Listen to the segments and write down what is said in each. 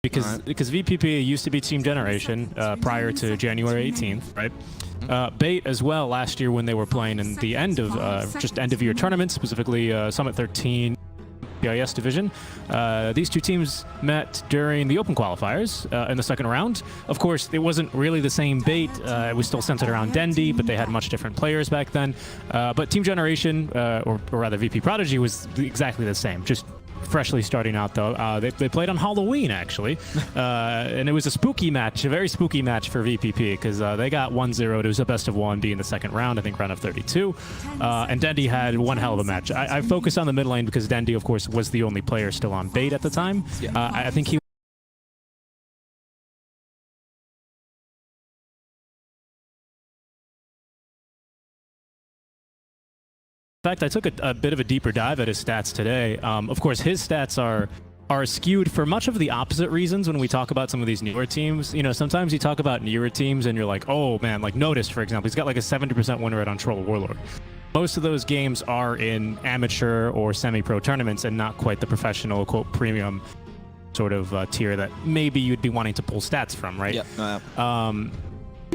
because VPP used to be Team Generation prior to January 18th, right? Bait as well last year when they were playing in the end of just end of year tournaments, specifically Summit 13 CIS division. These two teams met during the open qualifiers in the second round. Of course, it wasn't really the same Bait. It was still centered around Dendi, but they had much different players back then. But Team Generation, or rather VP Prodigy, was exactly the same. Just freshly starting out, though. They played on Halloween, actually. And it was a spooky match, a very spooky match for VPP, because they got 1-0. It was a best of one being the second round, I think round of 32. And Dendi had one hell of a match. I focused on the mid lane because Dendi, of course, was the only player still on Bait at the time. Yeah. I think he In fact, I took a bit of a deeper dive at his stats today. Of course, his stats are skewed for much of the opposite reasons when we talk about some of these newer teams. You know, sometimes you talk about newer teams and you're like, oh man, like Notice, for example, he's got like a 70% win rate on Troll Warlord. Most of those games are in amateur or semi-pro tournaments and not quite the professional, quote, premium sort of tier that maybe you'd be wanting to pull stats from, right? Yep.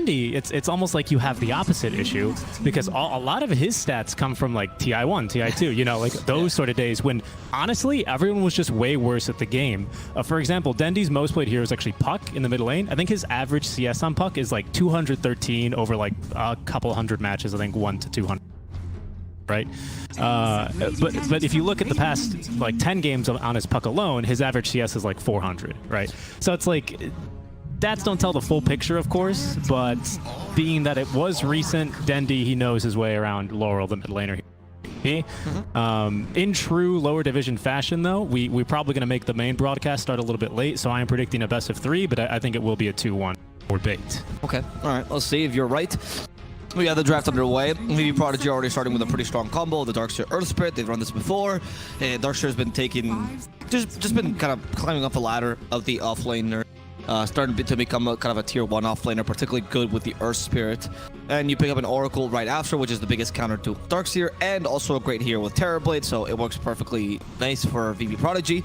It's almost like you have the opposite issue because a lot of his stats come from like TI1, TI2, you know, like those sort of days when honestly everyone was just way worse at the game. For example, Dendi's most played hero is actually Puck in the mid lane. I think his average CS on Puck is like 213 over like a couple hundred matches, I think 1 to 200. Right? But if you look at the past like 10 games on his Puck alone, his average CS is like 400, right? So it's like stats don't tell the full picture, of course, but being that it was recent, Dendi, he knows his way around Laurel, the mid laner. In true lower division fashion, though, we're probably going to make the main broadcast start a little bit late, so I am predicting a best of 3, but I think it will be a 2-1 for Bait. Okay, all right, let's see if you're right. We have the draft underway. VP Prodigy already starting with a pretty strong combo. The Darkseer Earth Spirit, they've run this before. Darkseer's been taking, just been kind of climbing up the ladder of the offlaner. Starting to become a kind of a tier 1 offlaner, particularly good with the Earth Spirit. And you pick up an Oracle right after, which is the biggest counter to Darkseer, and also a great hero with Terrorblade, so it works perfectly nice for VP Prodigy.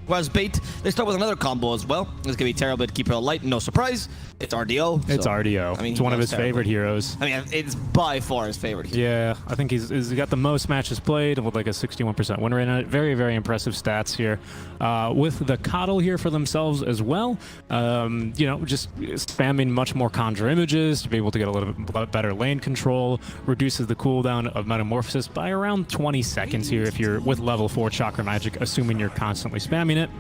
Whereas Bait, they start with another combo as well. It's going to be Terrorblade, Keep It Light, no surprise. It's RDO. It's RDO. I mean, it's one of his favorite heroes. I mean, it's by far his favorite hero. Yeah, I think he's got the most matches played with like a 61% win rate on it. Very, very impressive stats here. With the Coddle here for themselves as well. You know, just spamming much more Conjure images to be able to get a little bit better lane control, reduces the cooldown of Metamorphosis by around 20 seconds here if you're with level 4 Chakra Magic, assuming you're constantly spamming it.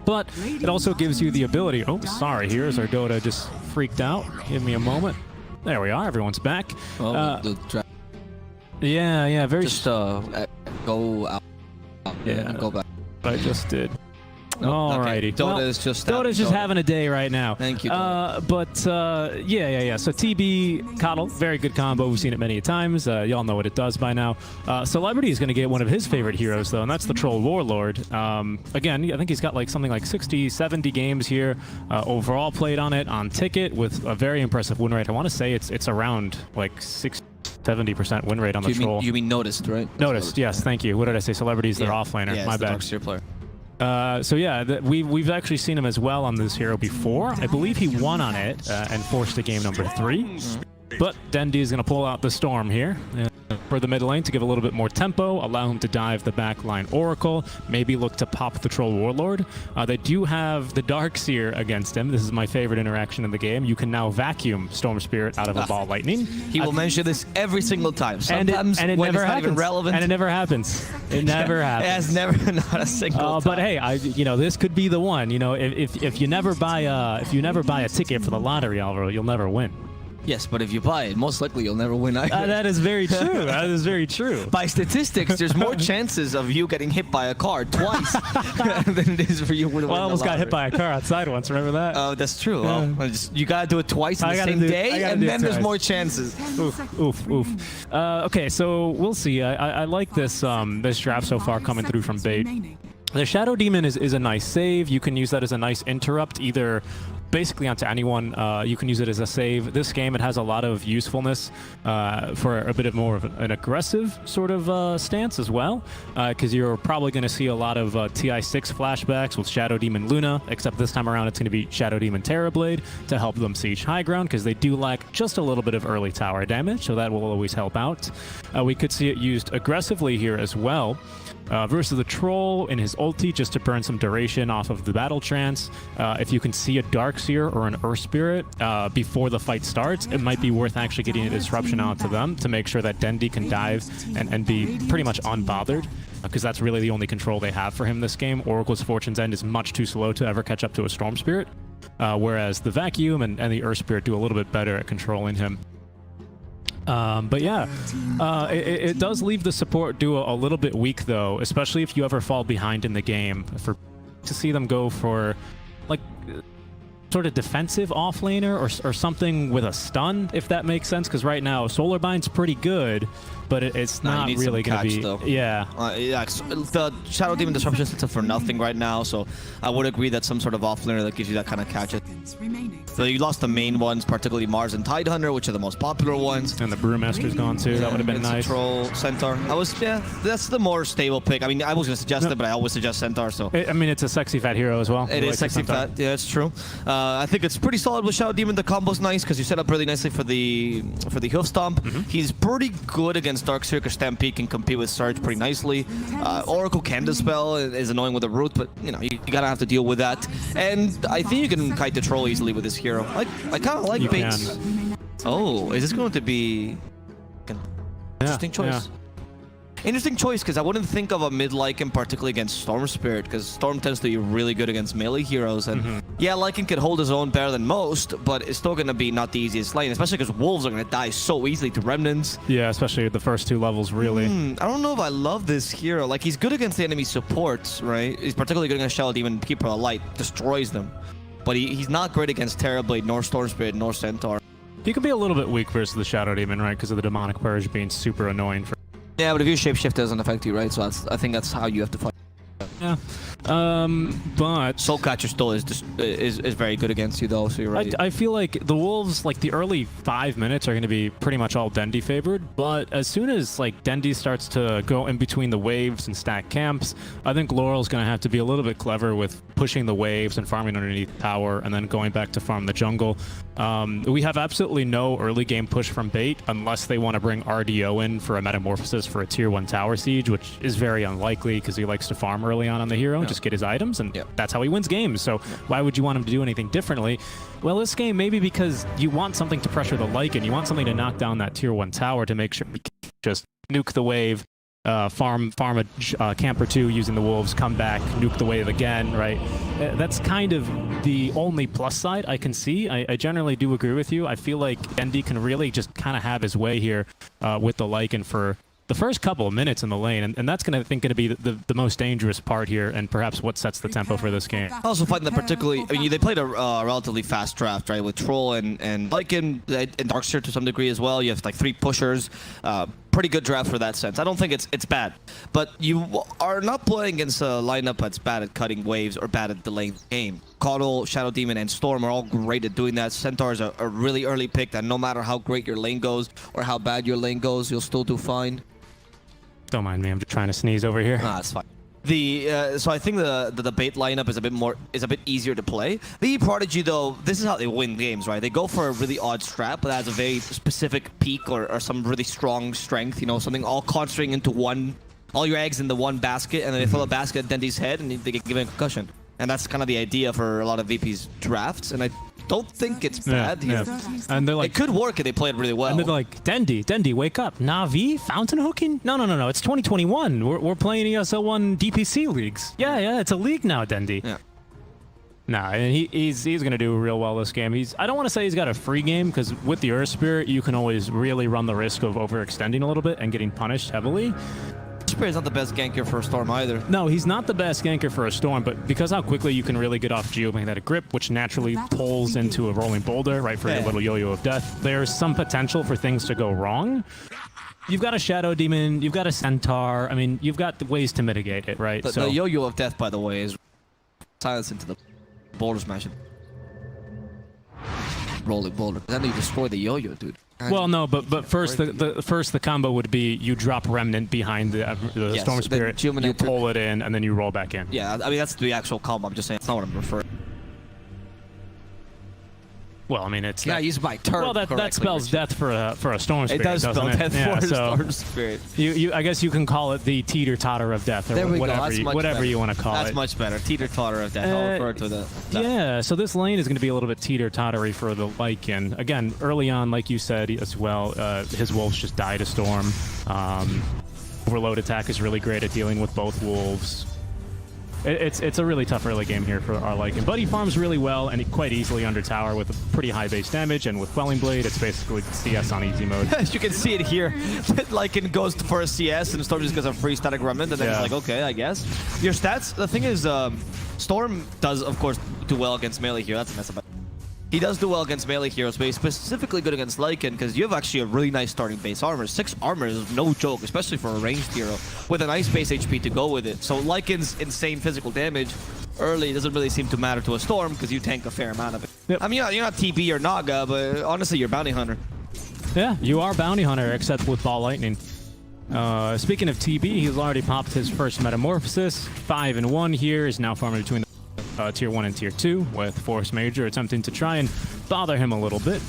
But it also gives you the ability, oh, sorry, here's our Dota just freaked out. Give me a moment. There we are, everyone's back. Well, yeah, very... Just go out and go back. I just did. Alrighty. Okay. Dota's just having a day right now. Thank you. Yeah. So TB Coddle, very good combo. We've seen it many times. Y'all know what it does by now. Celebrity is going to get one of his favorite heroes though, and that's the Troll Warlord. Again, I think he's got like something like 60, 70 games here overall played on it on Ticket with a very impressive win rate. I want to say it's around like 70% win rate on the Troll. You mean Noticed, right? Noticed, yes. Thank you. What did I say? Celebrity's their offlaner. Yeah, my bad. Darkseer player. So yeah, we've actually seen him as well on this hero before. I believe he won on it and forced to game number 3. But Dendi is going to pull out the Storm here for the mid lane to give a little bit more tempo, allow him to dive the backline Oracle, maybe look to pop the Troll Warlord. They do have the Darkseer against him. This is my favorite interaction in the game. You can now vacuum Storm Spirit out of a Ball Lightning. He will mention this every single time. Sometimes and it never happens. Relevant. And it never happens. It never happens. It has never, not a single time. But hey, you know, this could be the one. You know, if you never buy a ticket for the lottery, Alvaro, you'll never win. Yes, but if you buy it, most likely you'll never win either. That is very true. That is very true. By statistics, there's more chances of you getting hit by a car twice than it is for you winning. Well, I almost got hit by a car outside once. Remember that? Oh, that's true. Yeah. Well, you gotta do it twice in the same day, and then there's more chances. Oof. Okay, so we'll see. I like this this draft so far coming through from Bait. The Shadow Demon is a nice save. You can use that as a nice interrupt, either basically onto anyone. You can use it as a save. This game, it has a lot of usefulness for a bit of more of an aggressive sort of stance as well, because you're probably going to see a lot of TI6 flashbacks with Shadow Demon Luna, except this time around it's going to be Shadow Demon Terrorblade to help them siege high ground, because they do lack just a little bit of early tower damage, so that will always help out. We could see it used aggressively here as well. Versus the Troll in his ulti, just to burn some duration off of the battle trance. If you can see a Darkseer or an Earth Spirit before the fight starts, it might be worth actually getting a disruption out to them to make sure that Dendi can dive and be pretty much unbothered, because that's really the only control they have for him this game. Oracle's Fortune's End is much too slow to ever catch up to a Storm Spirit, whereas the Vacuum and the Earth Spirit do a little bit better at controlling him. But yeah, it does leave the support duo a little bit weak, though, especially if you ever fall behind in the game. To see them go for, like, sort of defensive offlaner or something with a stun, if that makes sense, because right now Solar Bind's pretty good, but it's not really going to be... Though. Yeah. Yeah, the Shadow Demon Disruption is for nothing right now, so I would agree that some sort of offlaner that gives you that kind of catch. So you lost the main ones, particularly Mars and Tidehunter, which are the most popular ones. And the Brewmaster's gone too. That would have been nice. Troll, Centaur. That's the more stable pick. I mean, I was going to suggest it, but I always suggest Centaur. So I mean, it's a sexy fat hero as well. It is sexy fat. Yeah, it's true. I think it's pretty solid with Shadow Demon. The combo's nice because you set up really nicely for the Hoof Stomp. He's pretty good against Darkseer because Stampede can compete with Surge pretty nicely. Oracle can dispel, is annoying with the root, but you know you gotta have to deal with that. And I think you can kite the Troll easily with this hero. I kind of like Bates. Oh, is this going to be an interesting choice? Yeah. Interesting choice, because I wouldn't think of a mid Lycan particularly against Storm Spirit, because Storm tends to be really good against melee heroes. And yeah, Lycan can hold his own better than most, but it's still going to be not the easiest lane, especially because Wolves are going to die so easily to Remnants. Yeah, especially the first two levels, really. I don't know if I love this hero. Like, he's good against the enemy supports, right? He's particularly good against Shadow Demon. Keeper of Light destroys them. But he's not great against Terrorblade, nor Storm Spirit, nor Centaur. He could be a little bit weak versus the Shadow Demon, right? Because of the Demonic Purge being super annoying for... Yeah, but if you shapeshift, it doesn't affect you, right? So I think that's how you have to fight. Yeah. But Soulcatcher still is very good against you, though, so you're right. I feel like the Wolves, like the early 5 minutes are going to be pretty much all Dendi favored, but as soon as like Dendi starts to go in between the waves and stack camps, I think Laurel's going to have to be a little bit clever with pushing the waves and farming underneath tower and then going back to farm the jungle. We have absolutely no early game push from Bait unless they want to bring RDO in for a metamorphosis for a tier 1 tower siege, which is very unlikely because he likes to farm early on the hero, just get his items, and that's how he wins games. So why would you want him to do anything differently? Well, this game, maybe because you want something to pressure the Lycan, you want something to knock down that tier 1 tower to make sure you can just nuke the wave, farm a camp or two using the Wolves, come back, nuke the wave again, right? That's kind of the only plus side I can see. I generally do agree with you. I feel like Dendi can really just kind of have his way here with the Lycan for the first couple of minutes in the lane, and that's going to be the most dangerous part here, and perhaps what sets the tempo for this game. I also find that particularly, I mean, they played a relatively fast draft, right, with Troll and Lycan and Darkseer to some degree as well. You have like 3 pushers. Pretty good draft for that sense. I don't think it's bad, but you are not playing against a lineup that's bad at cutting waves or bad at delaying the game. Caudal, Shadow Demon, and Storm are all great at doing that. Centaur is a really early pick that no matter how great your lane goes or how bad your lane goes, you'll still do fine. Don't mind me, I'm just trying to sneeze over here. Ah, that's fine. So I think the Bait lineup is a bit easier to play. The Prodigy, though, this is how they win games, right? They go for a really odd strat, but has a very specific peak or some really strong strength, you know, something all concentrating into all your eggs in the one basket, and then they throw the basket at Dendi's head and they get given a concussion. And that's kind of the idea for a lot of VP's drafts, and I don't think it's bad. Yeah. And they're like, it could work if they play it really well. And they're like, Dendi, wake up. Navi, fountain hooking? No, it's 2021. We're playing ESL One DPC leagues. Yeah, it's a league now, Dendi. Yeah. Nah, and he's going to do real well this game. I don't want to say he's got a free game, because with the Earth Spirit, you can always really run the risk of overextending a little bit and getting punished heavily. Spirit's not the best ganker for a Storm either. No, he's not the best ganker for a Storm, but because how quickly you can really get off Geomagnetic Grip, which naturally pulls into a Rolling Boulder, right, for your little yo-yo of death, there's some potential for things to go wrong. You've got a Shadow Demon, you've got a Centaur, I mean, you've got ways to mitigate it, right? The yo-yo of death, by the way, is silence into the Boulder Smash. rolling boulder. Then you destroy the yo-yo, dude. Well, no, but first the combo would be you drop Remnant behind the Yes, Storm then Spirit, you Juminator- pull it in, and then you roll back in. Yeah, I mean, that's the actual combo. I'm just saying, it's not what I'm referring. Well, I mean, it's Yeah, I use my term. well, that correctly, spells Richie. death for a Storm Spirit. It does spell doesn't death Yeah, for so Storm Spirit. I guess you can call it the teeter-totter of death, or There we go, whatever, that's much whatever better. you want to call That's it. much better. Teeter-totter of death. I'll refer to that. Yeah, so this lane is going to be a little bit teeter-tottery for the Lycan. Again, early on, like you said as well, his wolves just die to Storm. Overload attack is really great at dealing with both wolves. It's a really tough early game here for our Lycan. But he farms really well and quite easily under tower with a pretty high base damage, and with Quelling Blade, it's basically CS on easy mode. As you can see it here, Lycan goes for a CS and Storm just gets a free static remnant, and then Yeah. he's like, okay, I guess. Your stats, the thing is, Storm does, of course, do well against melee here. That's a mess up. He does do well against melee heroes, but he's specifically good against Lycan because you have actually a really nice starting base armor. 6 armor is no joke, especially for a ranged hero, with a nice base HP to go with it. So Lycan's insane physical damage early doesn't really seem to matter to a Storm because you tank a fair amount of it. Yep. I mean, you're not TB or Naga, but honestly, you're Bounty Hunter. Yeah, you are Bounty Hunter, except with Ball Lightning. Speaking of TB, he's already popped his first Metamorphosis. 5-1 here, is now farming between Tier 1 and Tier 2, with Force Major attempting to try and bother him a little bit.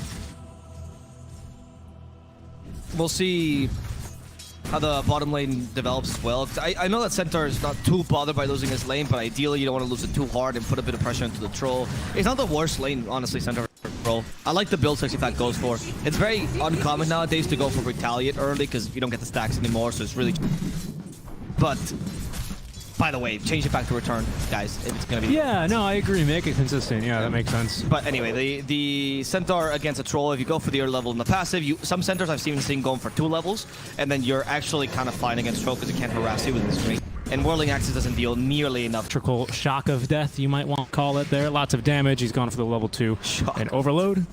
We'll see how the bottom lane develops as well. I know that Centaur is not too bothered by losing his lane, but ideally you don't want to lose it too hard and put a bit of pressure into the troll. It's not the worst lane, honestly, Centaur troll. I like the build 65 goes for. It's very uncommon nowadays to go for Retaliate early because you don't get the stacks anymore, so it's really... But... By the way, change it back to return, guys. It's gonna be... Yeah, no, I agree. Make it consistent. Yeah, that makes sense. But anyway, the Centaur against a troll, if you go for the early level in the passive, some Centaurs I've seen going for 2 levels, and then you're actually kind of fine against troll because it can't harass you with his screen. And Whirling Axis doesn't deal nearly enough. Trickle Shock of Death, you might want to call it there. Lots of damage. He's gone for the level 2. Shock. And Overload.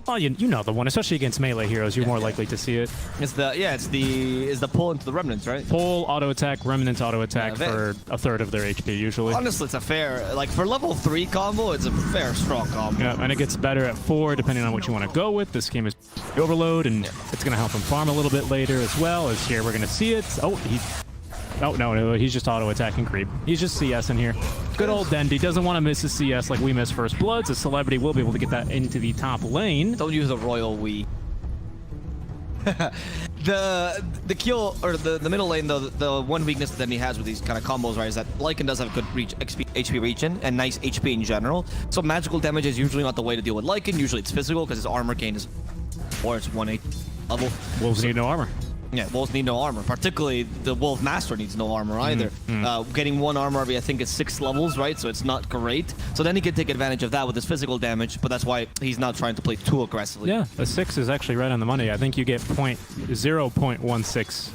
Oh, you know the one, especially against melee heroes. You're more likely to see it. It's the pull into the remnants, right? Pull, auto attack, remnant auto attack Yeah, for a third of their HP usually. Honestly, it's a fair, like for level 3 combo, it's a fair strong combo. Yeah, and it gets better at 4 depending on what you want to go with. This game is Overload, and it's going to help him farm a little bit later as well. As here we're going to see it. Oh, no, he's just auto-attacking creep. He's just CS in here. Good old Dendy. Doesn't want to miss his CS like we miss First Bloods. A celebrity will be able to get that into the top lane. Don't use the royal we. the kill, or the middle lane, though, the one weakness that he has with these kind of combos, right, is that Lycan does have good HP regen and nice HP in general. So magical damage is usually not the way to deal with Lycan. Usually it's physical because his armor gain is, or it's 1/8 level. Wolves need no armor. Yeah, wolves need no armor. Particularly, the Wolf Master needs no armor either. Getting 1 armor every, I think, is 6 levels, right? So it's not great. So then he can take advantage of that with his physical damage, but that's why he's not trying to play too aggressively. Yeah, a 6 is actually right on the money. I think you get 0.16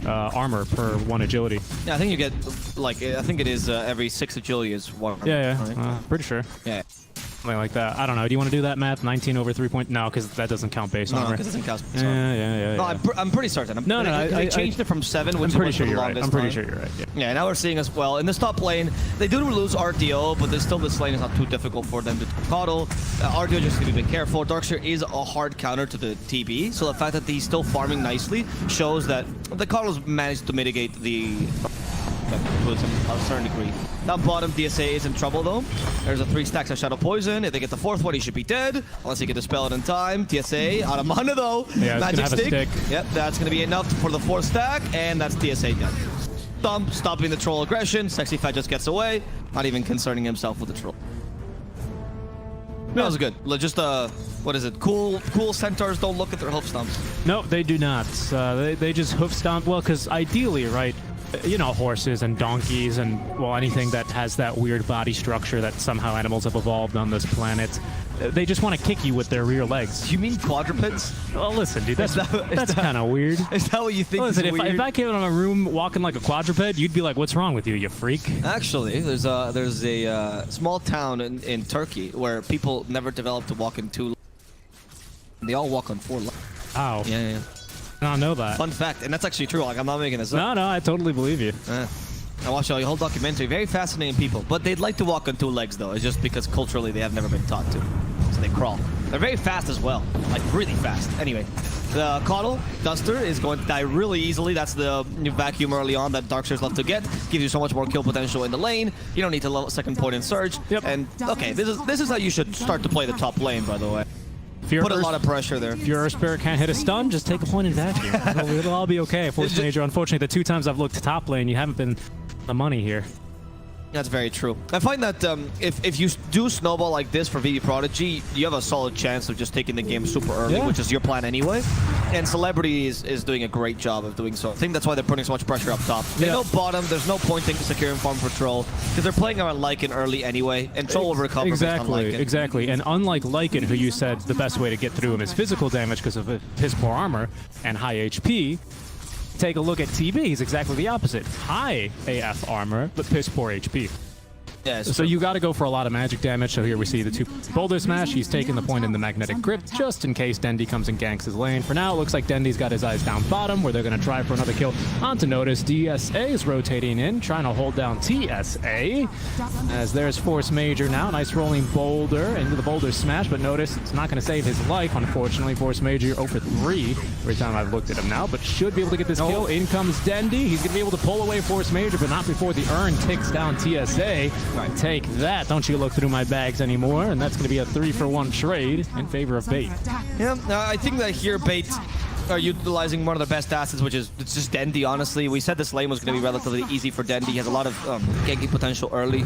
armor per 1 agility. Yeah, I think you get, like, I think it is every 6 agility is 1 armor. Yeah, right? pretty sure. Yeah. Something like that. I don't know. Do you want to do that math? 19 over 3 point? No, because that doesn't count base No, armor. because it doesn't count. Yeah. No, I'm pretty certain. No, they changed it from 7, which I'm pretty was sure the you're right. longest I'm pretty time. sure you're right. Yeah. Yeah, now we're seeing as well. In this top lane, they do lose RDO, but still this lane is not too difficult for them to coddle. RDO just need to be careful. Darkseer is a hard counter to the TB, so the fact that he's still farming nicely shows that the coddles managed to mitigate the to a certain degree. Down bottom, DSA is in trouble though. There's a 3 stacks of Shadow Poison. If they get the 4th one, he should be dead. Unless he can dispel it in time. DSA out of mana though. Yeah, Magic stick. Yep, that's gonna be enough for the 4th stack, and that's DSA dead. Thump, stopping the troll aggression. Sexy Fat just gets away, not even concerning himself with the troll. That was good. Just what is it? Cool centaurs don't look at their hoof stomps. No, they do not. They just hoof stomp. Well, because ideally, right, you know, horses and donkeys and, well, anything that has that weird body structure that somehow animals have evolved on this planet, they just want to kick you with their rear legs. You mean quadrupeds? Well, listen, dude, that's kind of weird. Is that what you think? Listen, is weird? if I came in a room walking like a quadruped, you'd be like, "What's wrong with you, you freak?" Actually, there's a small town in Turkey where people never develop to walk in 2. They all walk on 4 legs. Wow. Yeah. I don't know that. Fun fact, and that's actually true. Like, I'm not making this up. No, I totally believe you. I watched the whole documentary. Very fascinating people, but they'd like to walk on 2 legs though. It's just because culturally they have never been taught to. so they crawl. They're very fast as well, like really fast. Anyway, the Coddle Duster is going to die really easily. That's the new vacuum early on that Darkseers love to get. Gives you so much more kill potential in the lane. You don't need to level second point in Surge. Yep. And okay, this is how you should start to play the top lane, by the way. Put a lot of pressure there. If your Earth Spirit can't hit a stun, just take a point in vacuum. It'll all be okay. Force Major, unfortunately, the 2 times I've looked to top lane, you haven't been the money here. That's very true. I find that if you do snowball like this for VP Prodigy, you have a solid chance of just taking the game super early, which is your plan anyway. And Celebrity is doing a great job of doing so. I think that's why they're putting so much pressure up top. They know bottom, there's no point in securing farm for Troll, because they're playing around Lycan early anyway, and Troll will recover based on Lycan. Exactly. And unlike Lycan, who you said the best way to get through him is physical damage because of his poor armor and high HP, take a look at TB. He's exactly the opposite. High AF armor, but piss poor HP. Yeah, so you got to go for a lot of magic damage. So here we see the 2 Boulder Smash. He's taking the point in the Magnetic Grip just in case Dendi comes and ganks his lane. For now, it looks like Dendi's got his eyes down bottom where they're going to try for another kill. On to notice, DSA is rotating in, trying to hold down TSA. As there's Force Major now. Nice rolling Boulder into the Boulder Smash, but notice it's not going to save his life, unfortunately. Force Major 0 for 3 every time I've looked at him now, but should be able to get this kill. In comes Dendi. He's going to be able to pull away Force Major, but not before the urn ticks down TSA. Right. Take that. Don't you look through my bags anymore. And that's going to be a 3-for-1 trade in favor of Bait. Yeah, I think that here Bait are utilizing one of their best assets, which is it's just Dendi, honestly. We said this lane was going to be relatively easy for Dendi. He has a lot of ganking potential early.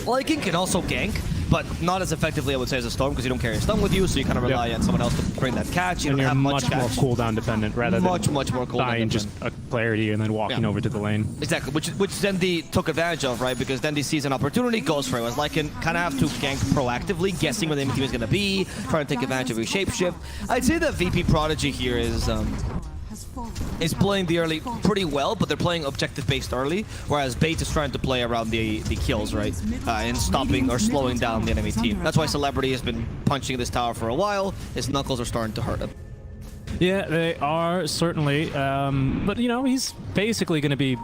Lycan can also gank, but not as effectively, I would say, as a Storm, because you don't carry a stun with you, so you kind of rely on someone else to bring that catch. You don't have much more cooldown dependent, rather than much more cooldown buying just a clarity and then walking over to the lane. Exactly, which Dendi took advantage of, right? Because Dendi sees an opportunity, goes for it. Whereas Lycan kind of have to gank proactively, guessing where the enemy team is going to be, trying to take advantage of your shapeshift. I'd say that VP Prodigy here is playing the early pretty well, but they're playing objective-based early, whereas Bait is trying to play around the kills, right? And stopping or slowing down the enemy team. That's why Celebrity has been punching this tower for a while. His knuckles are starting to hurt him. Yeah, they are, certainly. But, you know, he's basically going to be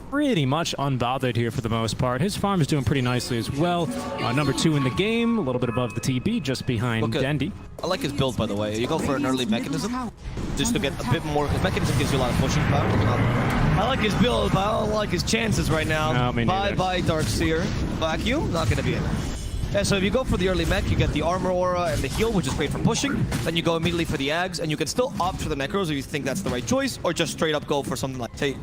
pretty much unbothered here for the most part. His farm is doing pretty nicely as well. Number 2 in the game, a little bit above the TB, just behind Dendi. I like his build, by the way. You go for an early Mechanism, just to get a bit more, because Mechanism gives you a lot of pushing power. I like his build, but I don't like his chances right now. No, Bye-bye, Darkseer. Vacuum, not going to be it. Yeah, so if you go for the early mech, you get the armor aura and the heal, which is great for pushing. Then you go immediately for the Ags, and you can still opt for the Necros if you think that's the right choice, or just straight up go for something like, say,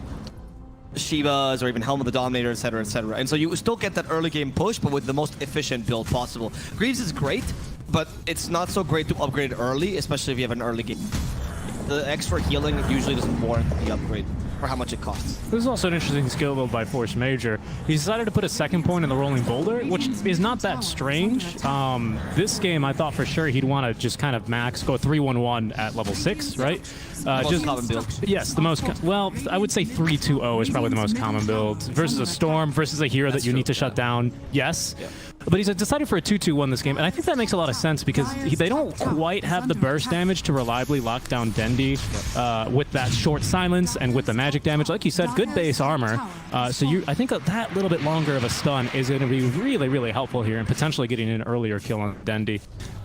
Shivas, or even Helm of the Dominator, etc., etc. And so you still get that early game push, but with the most efficient build possible. Greaves is great, but it's not so great to upgrade early, especially if you have an early game. The extra healing usually doesn't warrant the upgrade for how much it costs. This is also an interesting skill build by Force Major. He decided to put a second point in the rolling boulder, which is not that strange. This game, I thought for sure he'd want to just kind of max, go 3-1-1 at level 6, right? Most common build. Yes, the most, well, I would say 3-2-0 is probably the most common build. Versus a Storm, versus a hero that you need to shut down, yes. Yeah. But he's decided for a 2-2-1 this game, and I think that makes a lot of sense because they don't quite have the burst damage to reliably lock down Dendi with that short silence and with the magic damage. Like you said, good base armor. So I think that little bit longer of a stun is going to be really, really helpful here and potentially getting an earlier kill on Dendi.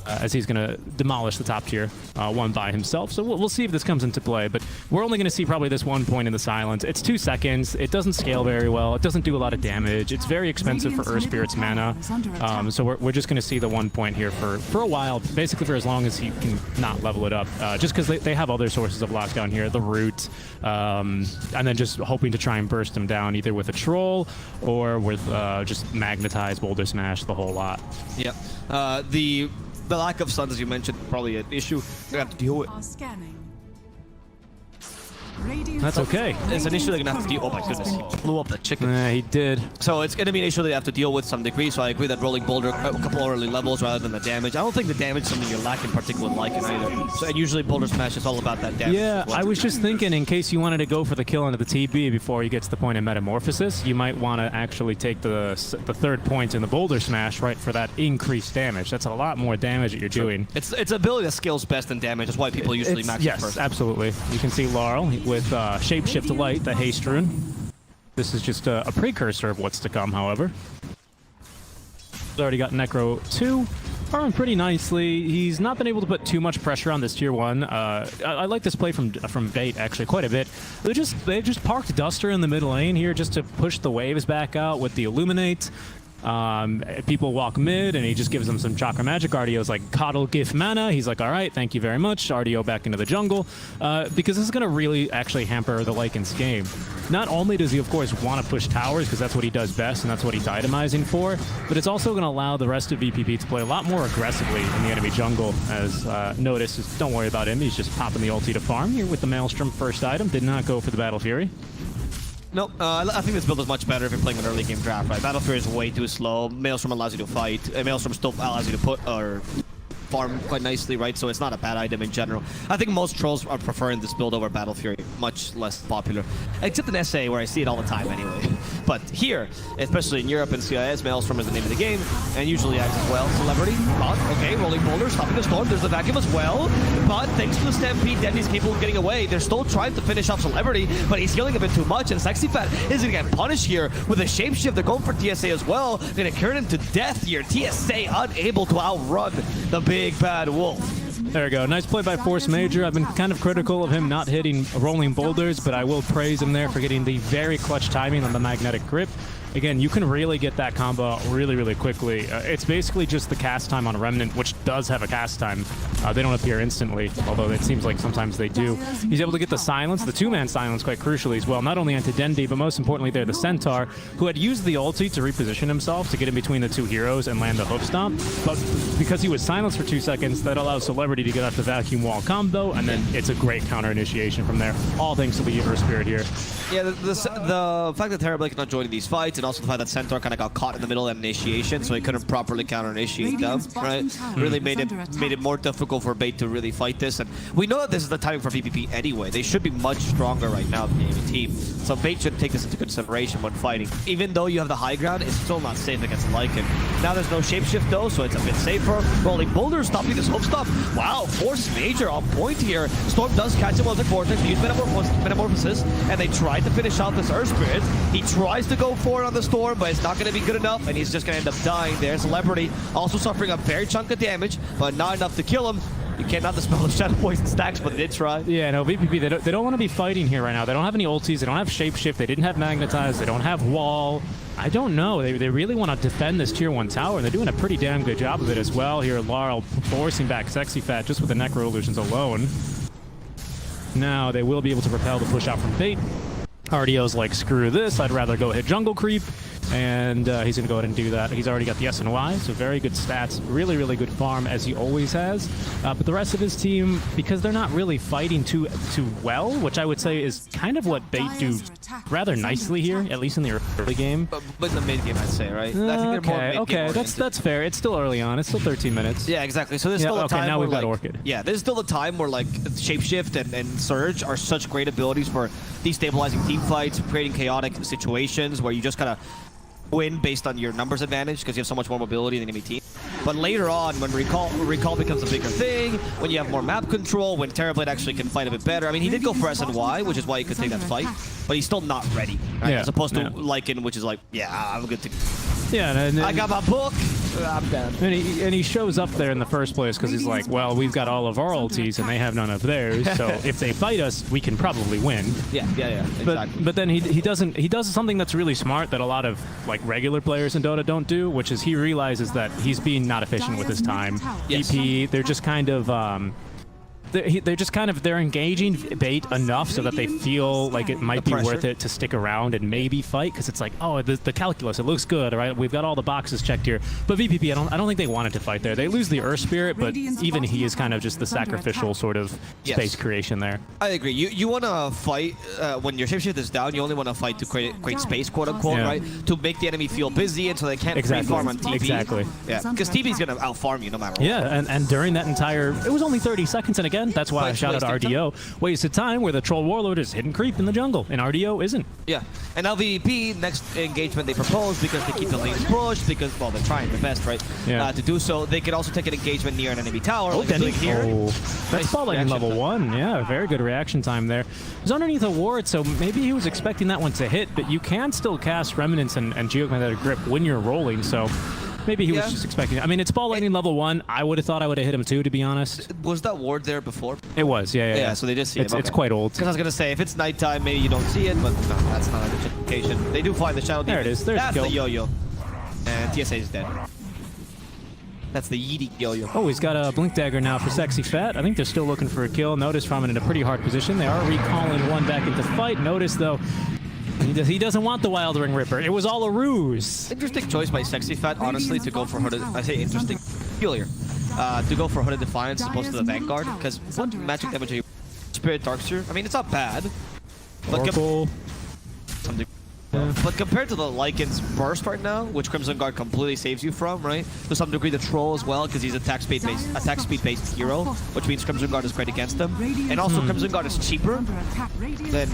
As he's going to demolish the top tier one by himself. So we'll see if this comes into play, but we're only going to see probably this 1 point in the silence. It's 2 seconds. It doesn't scale very well. It doesn't do a lot of damage. It's very expensive for Earth Spirit's mana. So we're just going to see the 1 point here for a while, basically for as long as he can not level it up, just because they have other sources of lockdown here, the root, and then just hoping to try and burst him down either with a troll or with just magnetize, boulder smash, the whole lot. Yep. The lack of stuns, as you mentioned, probably an issue they have to deal with. That's okay. It's an issue they're going to have to deal with. Oh my goodness, he blew up that chicken. Yeah, he did. So it's going to be an issue they have to deal with to some degree, so I agree that rolling boulder a couple early levels rather than the damage. I don't think the damage is something you're lacking particularly with Lycan either. So, and usually boulder smash is all about that damage. Yeah, I was just thinking in case you wanted to go for the kill into the TB before he gets the point in Metamorphosis, you might want to actually take the third point in the boulder smash, right, for that increased damage. That's a lot more damage that you're doing. It's ability that scales best in damage. That's why people usually max it first. Yes, absolutely. You can see Laurel with Shapeshift Light, the Haste Rune. This is just a precursor of what's to come, however. He's already got Necro 2. farming pretty nicely. He's not been able to put too much pressure on this tier 1. I like this play from Bait actually quite a bit. They just parked Duster in the middle lane here just to push the waves back out with the Illuminate. People walk mid, and he just gives them some Chakra Magic. RDO's like, coddle, give mana. He's like, all right, thank you very much. RDO back into the jungle, because this is going to really actually hamper the Lycan's game. Not only does he, of course, want to push towers, because that's what he does best, and that's what he's itemizing for, but it's also going to allow the rest of VPP to play a lot more aggressively in the enemy jungle, as notice, just don't worry about him. He's just popping the ulti to farm here with the Maelstrom first item. Did not go for the Battle Fury. Nope, I think this build is much better if you're playing an early game draft, right? Battle Fury is way too slow. Maelstrom allows you to fight. Maelstrom still allows you to put or farm quite nicely, right? So it's not a bad item in general. I think most trolls are preferring this build over Battle Fury, much less popular. Except in SA, where I see it all the time anyway. But here, especially in Europe and CIS, Maelstrom is the name of the game, and usually acts as well. Celebrity, but okay, rolling boulder, stopping the storm. There's the vacuum as well. But thanks to the Stampede, Deadly's capable of getting away. They're still trying to finish off Celebrity, but he's healing a bit too much, and Sexy Fat is gonna get punished here with a shapeshift. They're going for TSA as well. They're gonna carry him to death here. TSA unable to outrun the big bad wolf. There we go. Nice play by Force Major. I've been kind of critical of him not hitting rolling boulders, but I will praise him there for getting the very clutch timing on the magnetic grip. Again, you can really get that combo really, really quickly. It's basically just the cast time on Remnant, which does have a cast time. They don't appear instantly, although it seems like sometimes they do. He's able to get the silence, the two-man silence quite crucially as well, not only onto Dendi, but most importantly there, the Centaur, who had used the ulti to reposition himself to get in between the two heroes and land the hoof stomp. But because he was silenced for 2 seconds, that allows Celebrity to get off the vacuum wall combo, and then it's a great counter initiation from there, all thanks to the Earth Spirit here. Yeah, the fact that Terrorblade not joining these fights, and also the fact that Centaur kind of got caught in the middle of initiation, so he couldn't properly counter-initiate them, right? Really made it more difficult for Bait to really fight this, and we know that this is the timing for VPP anyway. They should be much stronger right now than the enemy team, so Bait should take this into consideration when fighting. Even though you have the high ground, it's still not safe against Lycan. Now there's no shapeshift though, so it's a bit safer. Rolling Boulder, stopping this hoof stop. Wow, Force Major on point here. Storm does catch him with the Vortex, use Metamorphosis, and they try to finish off this Earth Spirit. He tries to go for it on the Storm, but it's not going to be good enough, and he's just going to end up dying there. Celebrity also suffering a fair chunk of damage, but not enough to kill him. You cannot dispel the Shadow Poison stacks, but they did try. Yeah, no, VPP, they don't want to be fighting here right now. They don't have any ultis, they don't have Shapeshift, they didn't have Magnetize, they don't have Wall. I don't know. They really want to defend this tier 1 tower, and they're doing a pretty damn good job of it as well. Here, Laurel forcing back Sexy Fat just with the Necro Illusions alone. Now they will be able to repel the push out from Bait. RDO's like, screw this, I'd rather go hit jungle creep, and he's going to go ahead and do that. He's already got the SNY, so very good stats, really, really good farm, as he always has. But the rest of his team, because they're not really fighting too well, which I would say is kind of what Bait do rather nicely here, at least in the early game. But in the mid game, I'd say, right? I think they're more okay, that's fair. It's still early on. It's still 13 minutes. Yeah, exactly. So there's still a time now where, we've got like, Orchid. Yeah, there's still a time where like Shapeshift and Surge are such great abilities for destabilizing team fights, creating chaotic situations where you just kind of win based on your numbers advantage because you have so much more mobility than the enemy team. But later on, when recall becomes a bigger thing, when you have more map control, when Terrorblade actually can fight a bit better. I mean, he did go for SNY, which is why he could take that fight, but he's still not ready, right? Yeah, as opposed to Lycan, which is like, yeah, I'm good to go. Yeah, and I got my book. I'm dead. And he shows up there in the first place because he's like, well, we've got all of our ultis and they have none of theirs, so if they fight us, we can probably win. Yeah, exactly. But then he does something that's really smart that a lot of like regular players in Dota don't do, which is he realizes that he's being not efficient with his time. Yes. EP, they're just kind of they're engaging Bait enough so that they feel like it might be worth it to stick around and maybe fight, because it's like, oh, the calculus, it looks good, all right, we've got all the boxes checked here. But VPP, I don't think they wanted to fight there. They lose the Earth Spirit, but even he is kind of just the sacrificial sort of space creation there. I agree. You want to fight when your shapeshift is down. You only want to fight to create space, quote unquote, right? To make the enemy feel busy and so they can't free farm on TP. Exactly. Yeah, because TP's gonna out farm you no matter what. Yeah, and during that entire, it was only 30 seconds, and again, that's why I shout out RDO. Wasted time where the Troll Warlord is hidden creep in the jungle, and RDO isn't. Yeah, and now VVP, next engagement they propose, because they keep the lanes pushed, because, well, they're trying their best, right? Yeah. To do so, they can also take an engagement near an enemy tower. Oh, like they're doing here. That's falling in level 1. Yeah, very good reaction time there. He's underneath a ward, so maybe he was expecting that one to hit, but you can still cast Remnants and Geomagnetic Grip when you're rolling, so Maybe he was just expecting it. I mean, it's ball lightning level 1. I would have thought I would have hit him too, to be honest. Was that ward there before? It was, yeah. So they did see it. It's quite old. Because I was going to say, if it's nighttime, maybe you don't see it, but no, that's not a justification. They do find the shadow. There it is. There's that's the the yo-yo. And TSA is dead. That's the Yeety yo-yo. Oh, he's got a Blink Dagger now for Sexy Fat. I think they're still looking for a kill. Notice Ramen in a pretty hard position. They are recalling one back into fight. Notice, though, he doesn't want the Wild Ring Ripper. It was all a ruse. Interesting choice by Sexy Fat, honestly, to go for Hooded. I say interesting, peculiar. To go for Hooded Defiance as opposed to the Vanguard. Because what magic damage are you? Spirit Darkseer? I mean, it's not bad. But Oracle. But compared to the Lycan's Burst right now, which Crimson Guard completely saves you from, right? To some degree, the Troll as well, because he's attack speed based hero, which means Crimson Guard is great against him. And also, Crimson Guard is cheaper than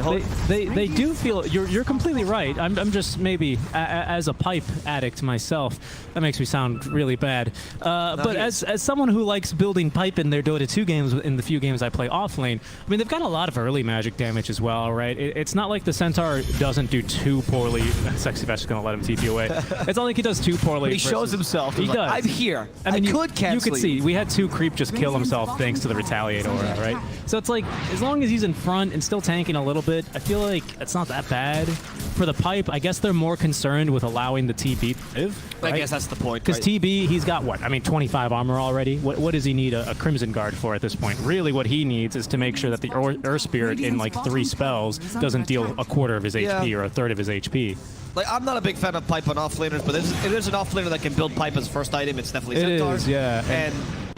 They do feel you're completely right. I'm just maybe as a pipe addict myself, that makes me sound really bad. But as someone who likes building pipe in their Dota 2 games, in the few games I play off lane, I mean they've got a lot of early magic damage as well, right? It's not like the Centaur doesn't do too poorly. Sexy Vet's gonna let him TP away. It's not like he does too poorly. But he shows himself. He does. I'm here. I mean, could cancel. You could see we had 2 creep just kill himself thanks to the Retaliate aura, right? So it's like as long as he's in front and still tanking a little bit, I feel like it's not that bad. For the pipe, I guess they're more concerned with allowing the TB to live. Right? I guess that's the point. Because TB, he's got what? I mean, 25 armor already. What does he need a Crimson Guard for at this point? Really, what he needs is to make sure that the Earth Spirit in like 3 spells doesn't deal a quarter of his HP or a third of his HP. Like, I'm not a big fan of pipe on offlaners, but if there's an offlaner that can build pipe as first item, it's definitely Centaur. It is, yeah. And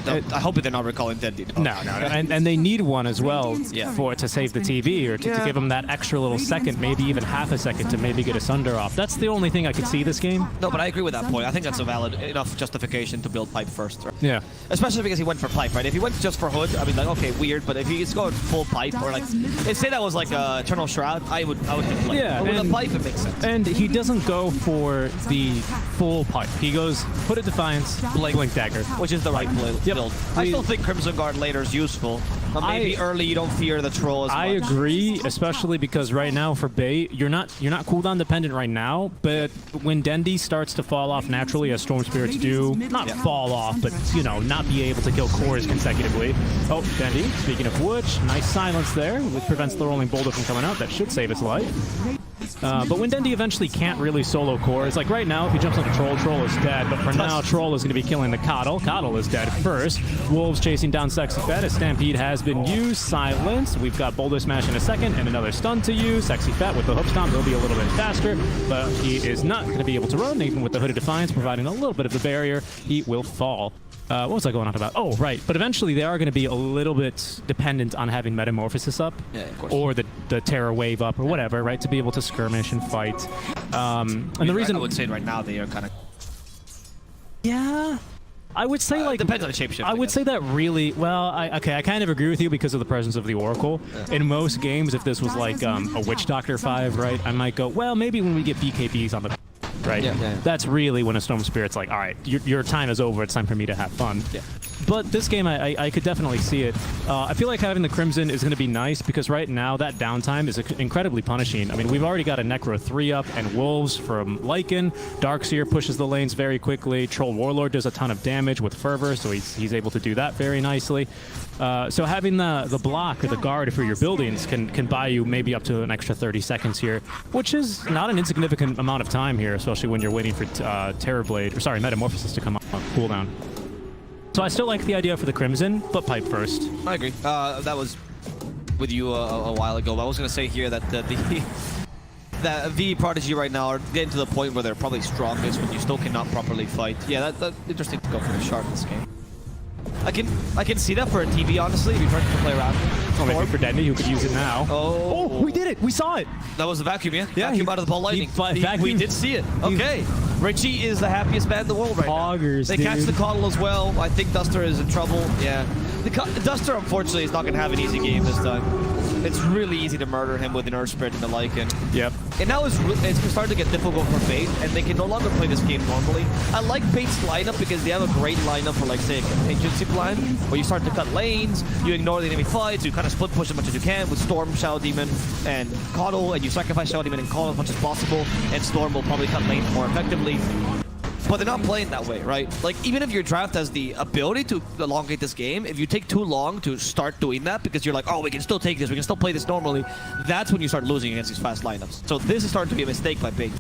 I hope they're not recalling Deadly. No. And they need one as well to save the TV or to give them that extra little second, maybe even half a second to maybe get a Sunder off. That's the only thing I could see this game. No, but I agree with that point. I think that's a valid enough justification to build pipe first. Right? Yeah. Especially because he went for pipe, right? If he went just for hood, I mean, like, okay, weird, but if he's going full pipe or like, say that was like Eternal Shroud, I would complain. Yeah. But with a pipe, it makes sense. And he doesn't go for the full pipe. He goes Hooded Defiance, Blink Dagger, which is the right build. I still think Crimson Guard later is useful. But maybe early you don't fear the troll as much. I agree, especially because right now for bait, you're not cooldown dependent right now, but when Dendi starts to fall off naturally as Storm Spirits do, not fall off, but you know, not be able to kill cores consecutively. Oh, Dendi, speaking of which, nice silence there, which prevents the rolling boulder from coming out. That should save its life. But when Dendi eventually can't really solo cores, like right now, if he jumps on the Troll, Troll is dead. But for now, Troll is going to be killing the Coddle. Coddle is dead first. Wolves chasing down Sexy Fat. A Stampede has been used. Silence. We've got Boulder Smash in a second and another stun to use. Sexy Fat with the Hook Stomp. He'll be a little bit faster, but he is not going to be able to run. Even with the Hooded Defiance providing a little bit of the barrier, he will fall. What was I going on about? Oh, right. But eventually they are going to be a little bit dependent on having Metamorphosis up. Yeah, of course. Or the Terror Wave up or whatever, right? To be able to skirmish and fight. And the reason... I would say right now they are kind of... Yeah. I would say like... Depends on the shapeshift. I would say that really... Well, I kind of agree with you because of the presence of the Oracle. Yeah. In most games, if this was like a Witch Doctor 5, right? I might go, well, maybe when we get BKBs on the... Right? Yeah. That's really when a Storm Spirit's like, all right, your time is over. It's time for me to have fun. Yeah. But this game, I could definitely see it. I feel like having the Crimson is going to be nice because right now that downtime is incredibly punishing. I mean, we've already got a Necro 3 up and Wolves from Lycan. Darkseer pushes the lanes very quickly. Troll Warlord does a ton of damage with Fervor, so he's able to do that very nicely. So having the block or the guard for your buildings can buy you maybe up to an extra 30 seconds here, which is not an insignificant amount of time here, especially when you're waiting for Metamorphosis to come up on cooldown. So I still like the idea for the Crimson, but pipe first. I agree. That was with you a while ago. But I was going to say here that that V Prodigy right now are getting to the point where they're probably strongest when you still cannot properly fight. Yeah, that's interesting to go for the Shark in this game. I can see that for a TV, honestly, if you're trying to play around. Oh, maybe for Dendi, who could use it now. Oh, we did it! We saw it! That was a vacuum, yeah? Vacuum out of the ball lightning. We did see it. Okay. Richie is the happiest man in the world right now. They catch the Coddle as well. I think Duster is in trouble. Yeah. Duster, unfortunately, is not going to have an easy game this time. It's really easy to murder him with an Earth Spirit and the Lycan. Yep. And now it's starting to get difficult for Bait, and they can no longer play this game normally. I like Bait's lineup because they have a great lineup for, like, say, a contingency plan, where you start to cut lanes, you ignore the enemy fights, you kind of split push as much as you can with Storm, Shadow Demon, and Coddle, and you sacrifice Shadow Demon and Coddle as much as possible, and Storm will probably cut lanes more effectively. but they're not playing that way, right? Like, even if your draft has the ability to elongate this game, if you take too long to start doing that because you're like, oh, we can still take this, we can still play this normally, that's when you start losing against these fast lineups. So this is starting to be a mistake by Bait.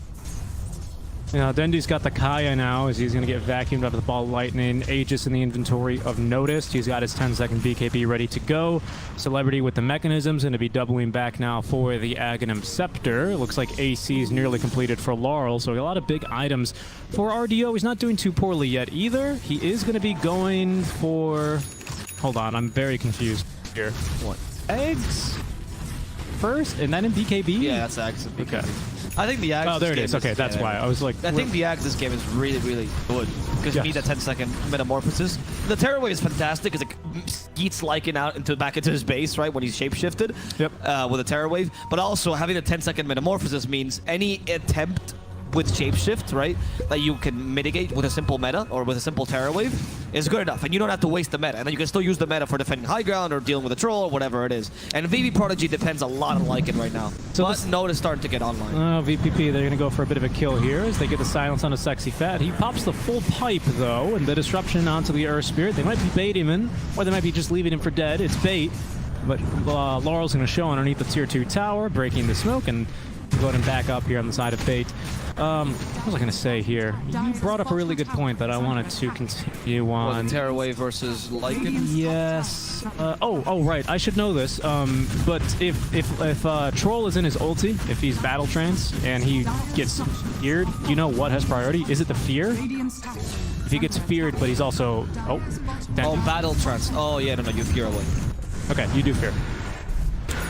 Yeah, Dendy's got the Kaya now as he's going to get vacuumed up with the ball lightning. Aegis in the inventory of Noticed. He's got his 10-second BKB ready to go. Celebrity with the mechanisms going to be doubling back now for the Aghanim Scepter. Looks like AC is nearly completed for Laurel, so a lot of big items for RDO. He's not doing too poorly yet either. He is going to be going for... Hold on, I'm very confused here. What? Eggs first and then in BKB? Yeah, that's Ags and BKB. Okay. I think the Ags. Oh, there it is. Okay, that's why. I was like... I think the Ags this game is really, really good because you need that 10-second metamorphosis. The Terror Wave is fantastic because it skeets Lycan out back into his base, right, when he's shapeshifted. Yep. With a Terror Wave. But also having a 10-second metamorphosis means any attempt with shapeshift, right, that you can mitigate with a simple meta or with a simple Terror Wave is good enough, and you don't have to waste the meta, and then you can still use the meta for defending high ground or dealing with a troll or whatever it is. And VP Prodigy depends a lot on Lycan right now. So but Note is starting to get online. VPP, they're going to go for a bit of a kill here as they get the silence on a Sexy Fat. He pops the full pipe, though, and the disruption onto the Earth Spirit. They might be baiting him, or they might be just leaving him for dead. It's bait, but Laurel's going to show underneath the Tier 2 tower, breaking the smoke, and going back up here on the side of Bait. What was I going to say here? You brought up a really good point that I wanted to continue on. Terror Wave versus Lycan? Yes. Oh, right. I should know this. But if Troll is in his ulti, if he's battle trance and he gets feared, you know what has priority? Is it the fear? If he gets feared, but he's also... Oh, battle trance. Oh, yeah, no, you fear away. Okay, you do fear.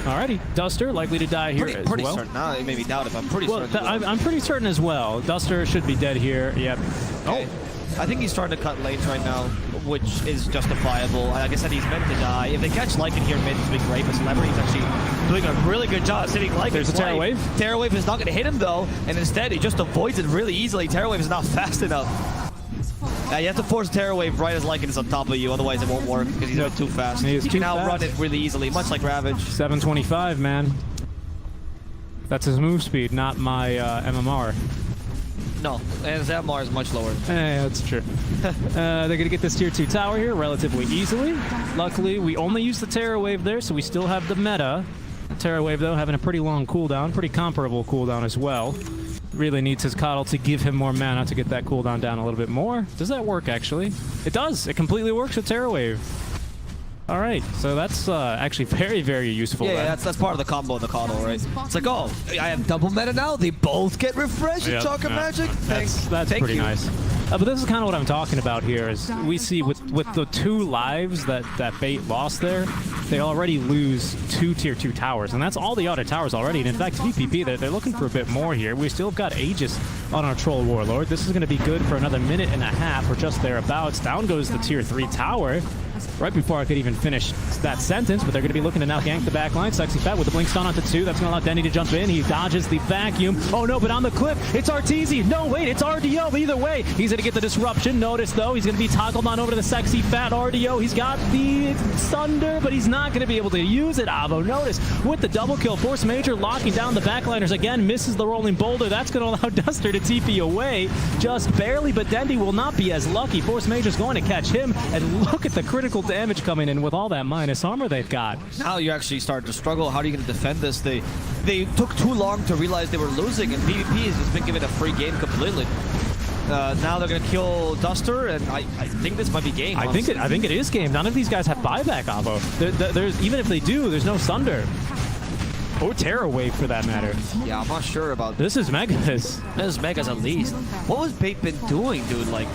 Alrighty, Duster likely to die here as pretty well. Certain. Now it made me doubt if I'm pretty certain. I'm pretty certain as well. Duster should be dead here. Yep. Okay. I think he's starting to cut lanes right now, which is justifiable. Like I said, he's meant to die. If they catch Lycan here mid, it's been great, but Celebrity's actually doing a really good job sitting Lycan. There's a Terror Wave. Terror Wave is not going to hit him, though, and instead he just avoids it really easily. Terror Wave is not fast enough. You have to force Terror Wave right as Lycan is on top of you, otherwise it won't work because he's a bit too fast. He can outrun it really easily, much like Ravage. 725, man. That's his move speed, not my MMR. No, and his MMR is much lower. Hey, that's true. They're going to get this Tier 2 tower here relatively easily. Luckily, we only use the Terror Wave there, so we still have the meta. The Terror Wave, though, having a pretty long cooldown, pretty comparable cooldown as well. Really needs his Coddle to give him more mana to get that cooldown down a little bit more. Does that work, actually? It does. It completely works with Terror Wave. All right, so that's actually very, very useful. Yeah, that's part of the combo of the Coddle, right? It's like, oh, I have double meta now. They both get refreshed. Yep. Chocolate magic. That's pretty nice. But this is kind of what I'm talking about here. Is we see with the 2 lives that Bait lost there, they already lose 2 Tier 2 towers, and that's all the other towers already. And in fact, VPP, they're looking for a bit more here. We still have got Aegis on our Troll Warlord. This is going to be good for another minute and a half, or just thereabouts. Down goes the Tier 3 tower. Right before I could even finish that sentence, but they're going to be looking to now gank the back line. Sexy Fat with the blink stun onto 2. That's going to allow Denny to jump in. He dodges the vacuum. Oh no, but on the clip, it's Arteezy. No, wait, it's RDO. Either way, he's going to get the disruption. Notice, though, he's going to be toggled on over to the Sexy Fat RDO. He's got the Thunder, but he's not going to be able to use it. Avo, notice, with the double kill. Force Major locking down the backliners again. Misses the rolling boulder. That's going to allow Duster to TP away just barely, but Dendy will not be as lucky. Force Major's going to catch him, and look at the critical damage coming in with all that minus armor they've got. Now you actually start to struggle. How are you going to defend this? They took too long to realize they were losing, and PvP has just been given a free game completely. Now they're going to kill Duster, and I think this might be game. I think it is game. None of these guys have buyback, Avo. There's even if they do, there's no Thunder. Or Terror Wave, for that matter. Yeah, I'm not sure about this. Is Megas. This is Megas at least. What was Bait been doing, dude? Like,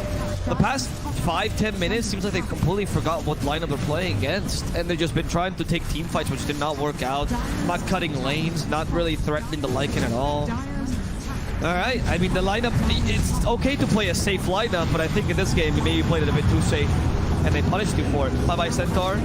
the past 5-10 minutes seems like they completely forgot what lineup they're playing against, and they've just been trying to take team fights which did not work out, not cutting lanes, not really threatening the Lycan at all. Alright, I mean the lineup, it's okay to play a safe lineup, but I think in this game you maybe played it a bit too safe, and they punished you for it. Bye-bye Centaur.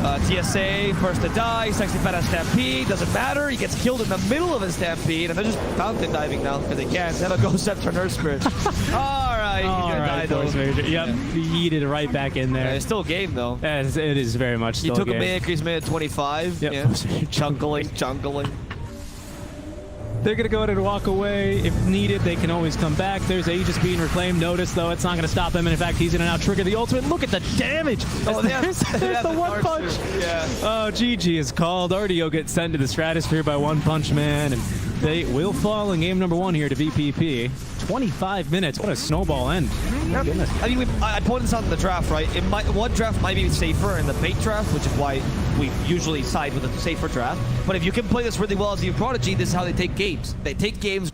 TSA, first to die, Sexy Fat has Stampede, doesn't matter, he gets killed in the middle of his Stampede, and they're just fountain diving now, because they can't. They have a Ghost Scepter Nurse Spirit. Alright, he's gonna die though. Yep, he yeeted right back in there. Yeah, it's still a game though. Yeah, it is very much still a game. He took a minute, he's made 25. Yep. Yeah. Chunkling. They're going to go ahead and walk away. If needed, they can always come back. There's Aegis being reclaimed. Notice, though, it's not going to stop them. And in fact, he's going to now trigger the ultimate. Look at the damage. Oh, There's the one punch. Yeah. Oh, GG is called. RDO gets sent to the stratosphere by One Punch Man. And they will fall in game number 1 here to VPP. 25 minutes. What a snowball end. Yeah. Goodness. I mean, I pointed this out in the draft, right? One draft might be safer in the bait draft, which is why we usually side with a safer draft. But if you can play this really well as the Prodigy, this is how they take games. They take games